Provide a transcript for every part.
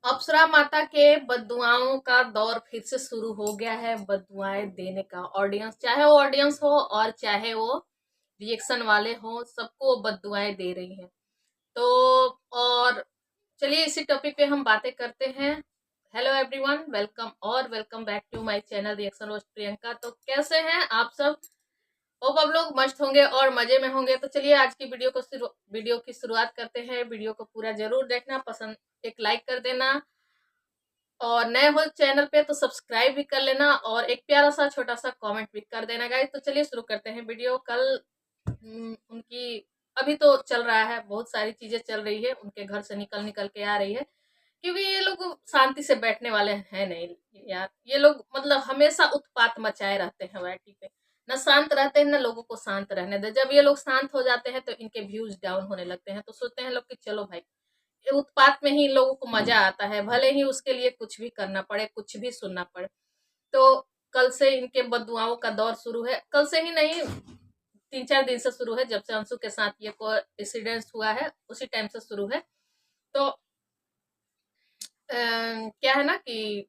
अप्सरा माता के बद्दुआओं का दौर फिर से शुरू हो गया है। बद्दुआएं देने का ऑडियंस, चाहे वो ऑडियंस हो और चाहे वो रिएक्शन वाले हो, सबको बद्दुआएं दे रही हैं। तो और चलिए इसी टॉपिक पे हम बातें करते हैं। हेलो एवरीवन, वेलकम और welcome back to my channel reaction Rose Priyanka. तो कैसे हैं आप सब? होप आप लोग मस्त होंगे और मजे में होंगे। तो चलिए आज की वीडियो की शुरुआत करते हैं। वीडियो को पूरा जरूर देखना, पसंद एक लाइक कर देना और नए हो चैनल पे तो सब्सक्राइब भी कर लेना और एक प्यारा सा छोटा सा कमेंट भी कर देना गाइस। तो चलिए शुरू करते हैं वीडियो। कल उनकी अभी तो चल रहा है, बहुत सारी चीजें चल रही है, उनके घर से निकल निकल के आ रही है, क्योंकि ये लोग शांति से बैठने वाले हैं नहीं यार। ये लोग मतलब हमेशा उत्पात मचाए रहते हैं वाईटी पे, न शांत रहते हैं न लोगों को शांत रहने दे। जब ये लोग शांत हो जाते हैं तो इनके व्यूज डाउन होने लगते हैं। तो सोचते हैं लोग कि चलो भाई, उत्पात में ही लोगों को मजा आता है, भले ही उसके लिए कुछ भी करना पड़े, कुछ भी सुनना पड़े। तो कल से इनके बददुआओं का दौर शुरू है। कल से ही नहीं, 3-4 दिन से शुरू है। जब से अंशु के साथ ये को इंसिडेंस हुआ है उसी टाइम से शुरू है। तो क्या है ना कि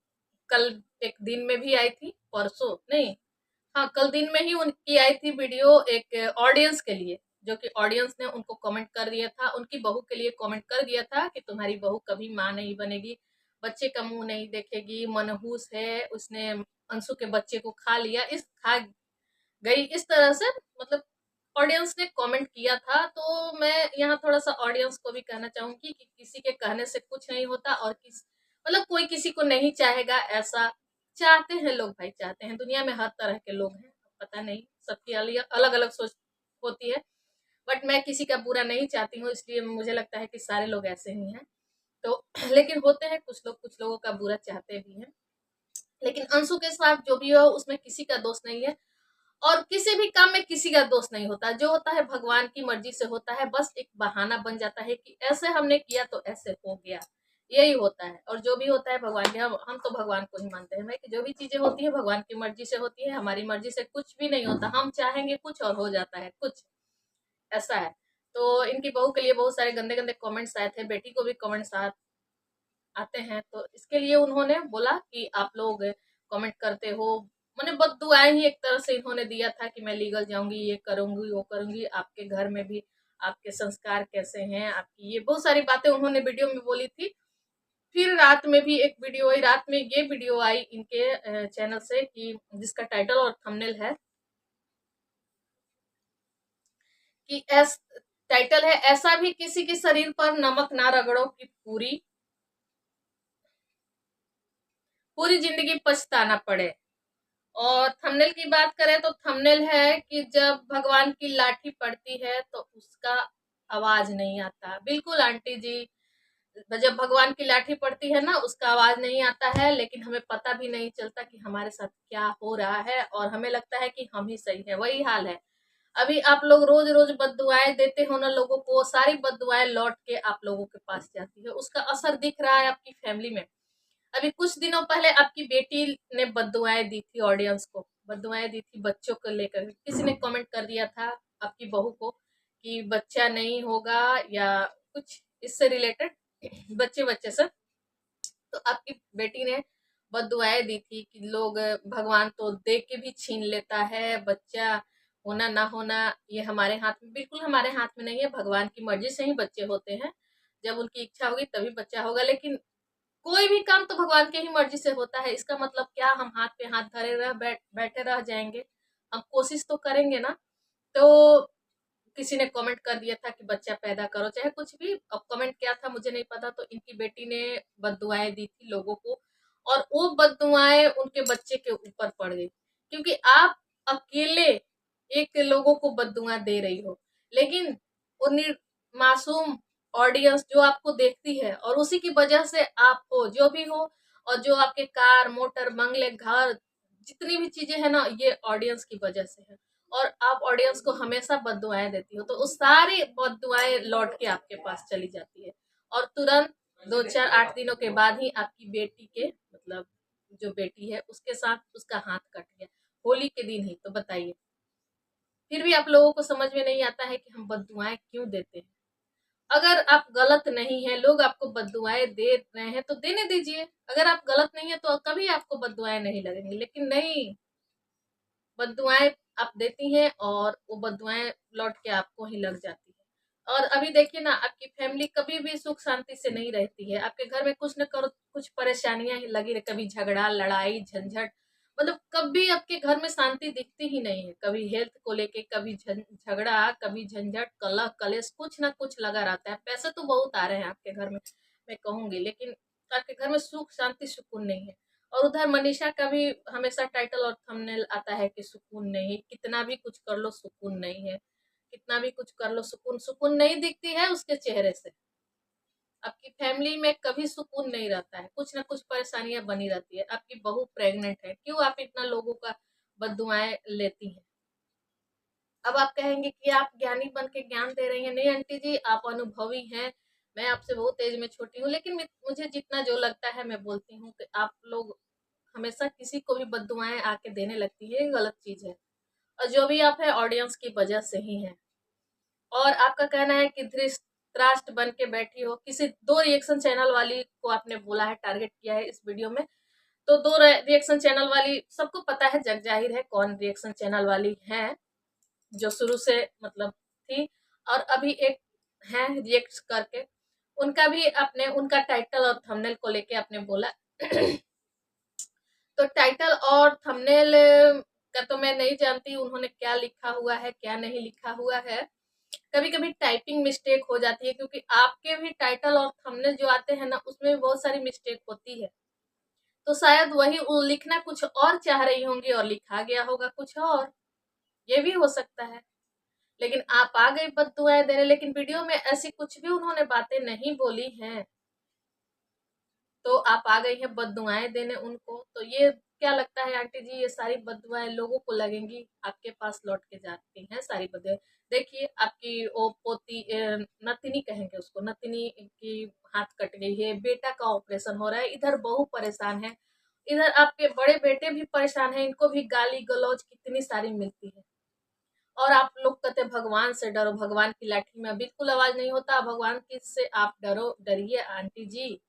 कल एक दिन में भी आई थी, परसों नहीं, हाँ कल दिन में ही उनकी आई थी वीडियो एक ऑडियंस के लिए, जो कि ऑडियंस ने उनको कमेंट कर दिया था, उनकी बहू के लिए कमेंट कर दिया था कि तुम्हारी बहू कभी माँ नहीं बनेगी, बच्चे का मुंह नहीं देखेगी, मनहूस है, उसने अंशु के बच्चे को खा लिया, इस खा गई, इस तरह से मतलब ऑडियंस ने कमेंट किया था। तो मैं यहाँ थोड़ा सा ऑडियंस को भी कहना चाहूंगी कि किसी के कहने से कुछ नहीं होता और मतलब कोई किसी को नहीं चाहेगा ऐसा। चाहते हैं लोग भाई, चाहते हैं। दुनिया में हर तरह के लोग हैं, पता नहीं सबकी अलग अलग सोच होती है, बट मैं किसी का बुरा नहीं चाहती हूँ, इसलिए मुझे लगता है कि सारे लोग ऐसे ही हैं। तो लेकिन होते हैं कुछ लोग, कुछ लोगों का बुरा चाहते भी हैं। लेकिन अंशु के साथ जो भी हो उसमें किसी का दोष नहीं है और किसी भी काम में किसी का दोष नहीं होता। जो होता है भगवान की मर्जी से होता है, बस एक बहाना बन जाता है कि ऐसे हमने किया तो ऐसे हो गया, यही होता है। और जो भी होता है भगवान के, हम तो भगवान को ही मानते हैं भाई, कि जो भी चीजें होती है भगवान की मर्जी से होती है, हमारी मर्जी से कुछ भी नहीं होता। हम चाहेंगे कुछ और हो जाता है कुछ, ऐसा है। तो इनकी बहू के लिए बहुत सारे गंदे गंदे कमेंट्स आए थे, बेटी को भी कमेंट्स आते हैं। तो इसके लिए उन्होंने बोला कि आप लोग कमेंट करते हो, मैंने बहुत दुआएं ही एक तरह से इन्होंने दिया था कि मैं लीगल जाऊंगी, ये करूंगी वो करूंगी, आपके घर में भी आपके संस्कार कैसे हैं, आपकी ये बहुत सारी बातें उन्होंने वीडियो में बोली थी। फिर रात में भी एक वीडियो आई, रात में ये वीडियो आई इनके चैनल से कि जिसका टाइटल और थंबनेल है कि टाइटल है ऐसा भी किसी के शरीर पर नमक ना रगड़ो कि पूरी पूरी जिंदगी पछताना पड़े। और थंबनेल की बात करें तो थंबनेल है कि जब भगवान की लाठी पड़ती है तो उसका आवाज नहीं आता। बिल्कुल आंटी जी, जब भगवान की लाठी पड़ती है ना उसका आवाज नहीं आता है, लेकिन हमें पता भी नहीं चलता कि हमारे साथ क्या हो रहा है और हमें लगता है कि हम ही सही है। वही हाल है। अभी आप लोग रोज रोज बद्दुआएं देते हो ना लोगों को, सारी बद्दुआएं लौट के आप लोगों के पास जाती है, उसका असर दिख रहा है आपकी फैमिली में। अभी कुछ दिनों पहले आपकी बेटी ने बद्दुआएं दी थी ऑडियंस को, बद्दुआएं दी थी बच्चों को लेकर। किसी ने कमेंट कर दिया था आपकी बहू को कि बच्चा नहीं होगा या कुछ इससे रिलेटेड, बच्चे बच्चे से। तो आपकी बेटी ने बद्दुआएं दी थी कि लोग, भगवान तो दे के भी छीन लेता है, बच्चा होना ना होना ये हमारे हाथ में, बिल्कुल हमारे हाथ में नहीं है, भगवान की मर्जी से ही बच्चे होते हैं। जब उनकी इच्छा होगी तभी बच्चा होगा। लेकिन कोई भी काम तो भगवान के ही मर्जी से होता है। इसका मतलब क्या हम हाथ पे हाथ धरे बैठे रह जाएंगे? हम कोशिश तो करेंगे ना। तो किसी ने कमेंट कर दिया था कि बच्चा पैदा करो, चाहे कुछ भी। अब कमेंट क्या था मुझे नहीं पता। तो इनकी बेटी ने बद्दुआएं दी थी लोगों को और वो बद्दुआएं उनके बच्चे के ऊपर पड़ गई, क्योंकि आप अकेले एक लोगों को बद्दुआ दे रही हो, लेकिन उन मासूम ऑडियंस जो आपको देखती है और उसी की वजह से आप हो जो भी हो, और जो आपके कार मोटर बंगले घर जितनी भी चीजें हैं ना, ये ऑडियंस की वजह से है। और आप ऑडियंस को हमेशा बद्दुआएं देती हो तो उस सारी बद्दुआएं लौट के आपके पास चली जाती है। और तुरंत 2-4-8 दिनों के बाद ही आपकी बेटी के मतलब जो बेटी है उसके साथ उसका हाथ कट गया, होली के दिन ही। तो बताइए, फिर भी आप लोगों को समझ में नहीं आता है कि हम बद्दुआएं क्यों देते हैं। अगर आप गलत नहीं है, लोग आपको बद्दुआएं दे रहे हैं तो देने दीजिए। अगर आप गलत नहीं है तो कभी आपको बद्दुआएं नहीं लगेंगी। लेकिन नहीं, बद्दुआएं आप देती हैं और वो बद्दुआएं लौट के आपको ही लग जाती है। और अभी देखिए ना, आपकी फैमिली कभी भी सुख शांति से नहीं रहती है। आपके घर में कुछ न कुछ परेशानियां ही लगी रहे, कभी झगड़ा, लड़ाई, झंझट, मतलब कभी आपके घर में शांति दिखती ही नहीं है। कभी हेल्थ को लेके, कभी झगड़ा, कभी झंझट, कलह कलेश, कुछ ना कुछ लगा रहता है। पैसे तो बहुत आ रहे हैं आपके घर में, मैं कहूंगी, लेकिन आपके घर में सुख शांति सुकून नहीं है। और उधर मनीषा का भी हमेशा टाइटल और थंबनेल आता है कि सुकून नहीं, कितना भी कुछ कर लो सुकून नहीं है, कितना भी कुछ कर लो सुकून, सुकून नहीं दिखती है उसके चेहरे से। आपकी फैमिली में कभी सुकून नहीं रहता है, कुछ ना कुछ परेशानियां बनी रहती है। आपकी बहू प्रेग्नेंट है, क्यों आप इतना लोगों का बददुआएं लेती हैं? अब आप कहेंगे कि आप ज्ञानी बन के ज्ञान दे रही हैं। नहीं आंटी जी, आप अनुभवी हैं, मैं आपसे बहुत एज में छोटी हूँ, लेकिन मुझे जितना जो लगता है मैं बोलती हूँ कि आप लोग हमेशा किसी को भी बद्दुआएं आके देने लगती है, ये गलत चीज है। और जो भी आप है ऑडियंस की वजह से ही है। और आपका कहना है कि धृतराष्ट्र बन के बैठी हो, किसी दो रिएक्शन चैनल वाली को आपने बोला है, टारगेट किया है इस वीडियो में। तो दो रिएक्शन चैनल वाली सबको पता है, जग जाहिर है कौन रिएक्शन चैनल वाली है, जो शुरू से मतलब थी। और अभी एक है रिएक्ट करके, उनका भी आपने उनका टाइटल और थंबनेल को लेके आपने बोला। तो टाइटल और थंबनेल का तो मैं नहीं जानती उन्होंने क्या लिखा हुआ है, क्या नहीं लिखा हुआ है। कभी कभी टाइपिंग मिस्टेक हो जाती है, क्योंकि आपके भी टाइटल और थंबनेल जो आते हैं ना, उसमें भी बहुत सारी मिस्टेक होती है। तो शायद वही लिखना कुछ और चाह रही होंगी और लिखा गया होगा कुछ और, ये भी हो सकता है। लेकिन आप आ गई बद्दुआएं देने, लेकिन वीडियो में ऐसी कुछ भी उन्होंने बातें नहीं बोली हैं, तो आप आ गई हैं बद्दुआएं देने उनको। तो ये क्या लगता है आंटी जी, ये सारी बद्दुआएं लोगों को लगेंगी, आपके पास लौट के जाती हैं सारी बद्दुआएं। देखिए आपकी वो पोती, नतिनी कहेंगे उसको, नतिनी की हाथ कट गई है, बेटा का ऑपरेशन हो रहा है, इधर बहू परेशान है, इधर आपके बड़े बेटे भी परेशान है, इनको भी गाली गलौज कितनी सारी मिलती है। और आप लोग कहते भगवान से डरो, भगवान की लाठी में बिल्कुल आवाज नहीं होता, भगवान किससे आप डरो, डरिए आंटी जी।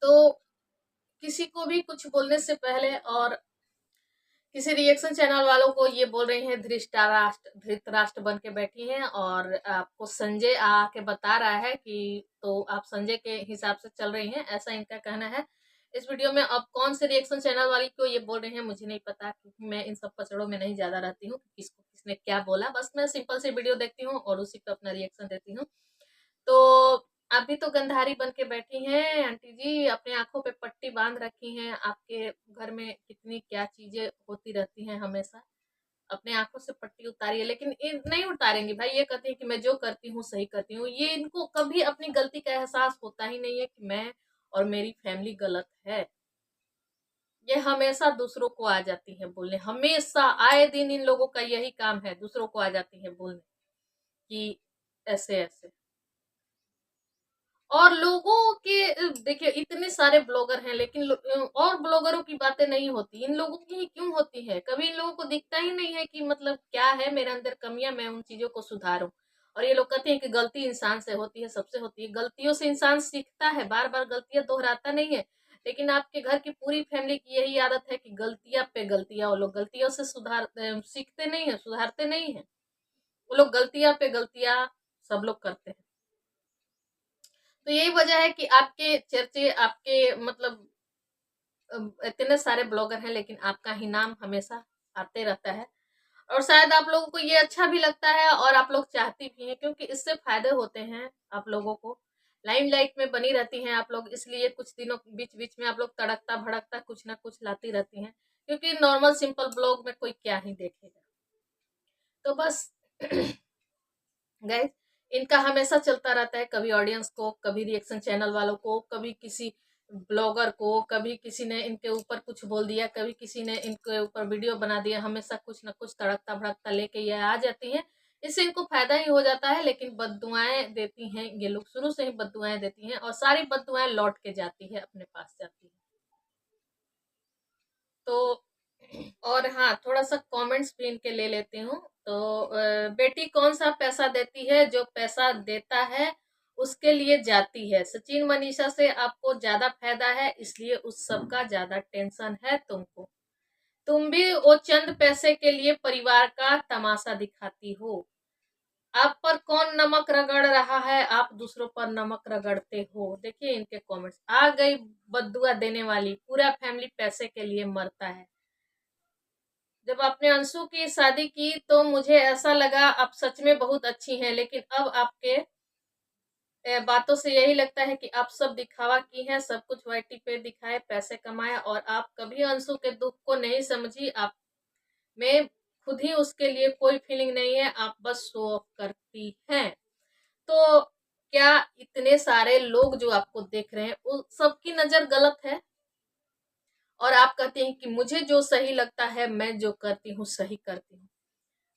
तो किसी को भी कुछ बोलने से पहले, और किसी रिएक्शन चैनल वालों को ये बोल रही हैं धृतराष्ट्र बन के बैठी हैं, और आपको संजय आके बता रहा है कि तो आप संजय के हिसाब से चल रही हैं, ऐसा इनका कहना है इस वीडियो में। अब कौन से रिएक्शन चैनल वाली को ये बोल रहे हैं मुझे नहीं पता, क्योंकि मैं इन सब पचड़ों में नहीं ज्यादा रहती हूँ, किसको किसने क्या बोला, बस मैं सिंपल सी वीडियो देखती हूँ और उसी पे अपना रिएक्शन देती हूँ। तो आप भी तो गंधारी बन के बैठी हैं आंटी जी, अपने आंखों पे पट्टी बांध रखी हैं, आपके घर में कितनी क्या चीजें होती रहती हैं हमेशा, अपने आंखों से पट्टी उतारिए। लेकिन ये नहीं उतारेंगी भाई, ये कहती है कि मैं जो करती हूँ सही करती हूँ। ये इनको कभी अपनी गलती का एहसास होता ही नहीं है कि मैं और मेरी फैमिली गलत है। ये हमेशा दूसरों को आ जाती है बोलने, हमेशा आए दिन इन लोगों का यही काम है, दूसरों को आ जाती है बोलने कि ऐसे ऐसे। और लोगों के देखिए इतने सारे ब्लॉगर हैं, लेकिन और ब्लॉगरों की बातें नहीं होती, इन लोगों की ही क्यों होती है? कभी इन लोगों को दिखता ही नहीं है कि मतलब क्या है मेरे अंदर कमियां, मैं उन चीजों को सुधारूं। और ये लोग कहते हैं कि गलती इंसान से होती है, सबसे होती है, गलतियों से इंसान सीखता है, बार बार गलतियां दोहराता नहीं है। लेकिन आपके घर की पूरी फैमिली की यही आदत है कि गलतियां पे गलतियां, वो लोग गलतियों से सीखते नहीं है, सुधारते नहीं है, वो लोग गलतियां पे गलतियां सब लोग करते हैं। तो यही वजह है कि आपके चर्चे, आपके मतलब इतने सारे ब्लॉगर हैं, लेकिन आपका ही नाम हमेशा आते रहता है। और शायद आप लोगों को ये अच्छा भी लगता है और आप लोग चाहती भी हैं, क्योंकि इससे फायदे होते हैं आप लोगों को, लाइमलाइट में बनी रहती हैं आप लोग, इसलिए कुछ दिनों बीच बीच में आप लोग तड़कता भड़कता कुछ ना कुछ लाती रहती हैं, क्योंकि नॉर्मल सिंपल ब्लॉग में कोई क्या ही देखेगा। तो बस गाइस, इनका हमेशा चलता रहता है, कभी ऑडियंस को, कभी रिएक्शन चैनल वालों को, कभी किसी ब्लॉगर को, कभी किसी ने इनके ऊपर कुछ बोल दिया, कभी किसी ने इनके ऊपर वीडियो बना दिया, हमेशा कुछ ना कुछ तड़कता भड़कता लेके ये आ जाती हैं। इससे इनको फायदा ही हो जाता है, लेकिन बद्दुआएं देती हैं ये लोग, शुरू से ही बद्दुआएं देती हैं, और सारी बद्दुआएं लौट के जाती है, अपने पास जाती है। तो और हाँ, थोड़ा सा कमेंट्स भी इनके ले लेती हूँ। तो बेटी कौन सा पैसा देती है, जो पैसा देता है उसके लिए जाती है। सचिन मनीषा से आपको ज्यादा फायदा है, इसलिए उस सब का ज्यादा टेंशन है तुमको। तुम भी वो चंद पैसे के लिए परिवार का तमाशा दिखाती हो। आप पर कौन नमक रगड़ रहा है, आप दूसरों पर नमक रगड़ते हो। देखिए इनके कमेंट्स, आ गई बद्दुआ देने वाली, पूरा फैमिली पैसे के लिए मरता है। जब आपने अंशु की शादी की तो मुझे ऐसा लगा आप सच में बहुत अच्छी हैं, लेकिन अब आपके बातों से यही लगता है कि आप सब दिखावा की हैं, सब कुछ वाईटी पे दिखाए, पैसे कमाए, और आप कभी अंशु के दुख को नहीं समझी। आप में खुद ही उसके लिए कोई फीलिंग नहीं है, आप बस शो ऑफ करती हैं। तो क्या इतने सारे लोग जो आपको देख रहे हैं उन सबकी नजर गलत है, और आप कहते हैं कि मुझे जो सही लगता है, मैं जो करती हूँ सही करती हूँ।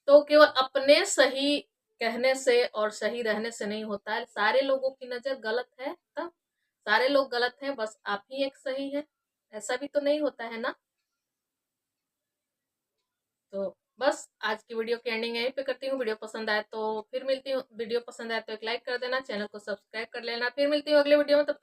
तो केवल अपने सही कहने से और सही रहने से नहीं होता है, सारे लोगों की नजर गलत है, तब सारे लोग गलत हैं, बस आप ही एक सही है, ऐसा भी तो नहीं होता है ना। तो बस आज की वीडियो की एंडिंग यहीं पे करती हूँ। वीडियो पसंद आए तो फिर मिलती हूँ, वीडियो पसंद आए तो एक लाइक कर देना, चैनल को सब्सक्राइब कर लेना। फिर मिलती हूँ अगले वीडियो में, तब